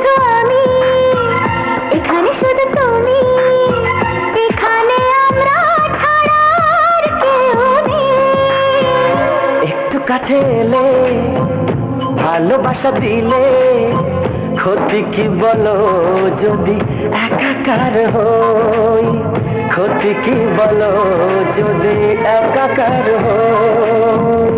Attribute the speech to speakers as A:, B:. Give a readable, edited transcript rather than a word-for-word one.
A: শুধু আমি, এখানে শুধু তুমি, এখানে আমরা ছাড়া আর কেউ নেই।
B: একটু কাছে এলে ভালোবাসা দিলে ক্ষতি কি বলো যদি একাকার হই, ক্ষতি কি বলো যদি একাকার হই।